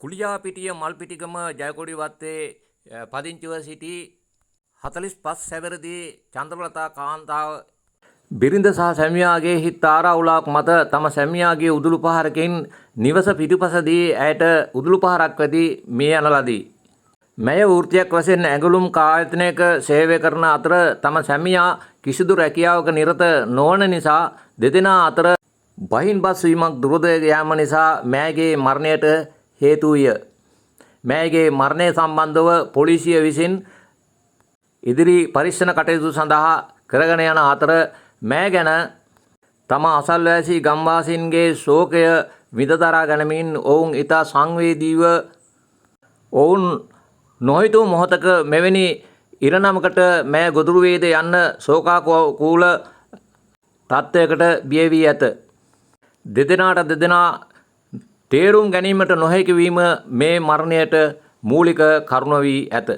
කුලියාපිටිය මල්පිටිගම ජයකොඩි වත්තේ පදිංචිව සිටි 45 සැවරදී චන්ද්‍රලතා කාන්තාව බිරිඳ සහ සැමියාගේ හිත් ආරවුලක් මත තම සැමියාගේ උදුළු පහරකින් නිවස පිටුපසදී ඇයට උදුළු පහරක් වැදී මිය යන ලදී. මැය වෘත්තියක් වශයෙන් ඇඟලුම් ආයතනයක සේවය කරන අතර තම සැමියා කිසිදු රැකියාවක නිරත නොවන නිසා දෙදෙනා අතර බහින්බස් වීමක් දුරද යාම නිසා මෑගේ මරණයට හේතු විය. මෑගේ මරණය සම්බන්ධව පොලිසිය විසින් ඉදිරි පරීක්ෂණ කටයුතු සඳහා කරගෙන යන අතර මෑ ගැන තම අසල්වැසි ගම්වාසීන්ගේ ශෝකය විඳදරා ගැනීමෙන් ඔවුන් ඉතා සංවේදීව ඔවුන් නොහිතූ මොහොතක මෙවැනි ඉරණමකට මෑ ගොදුරු වේද යන්න ශෝකාකූල තත්ත්වයකට බිය වී ඇත. දෙදෙනාට දෙදෙනා තේරුම් ගැනීමට නොහැකි වීම මේ මරණයට මූලික කරුණ වී ඇත.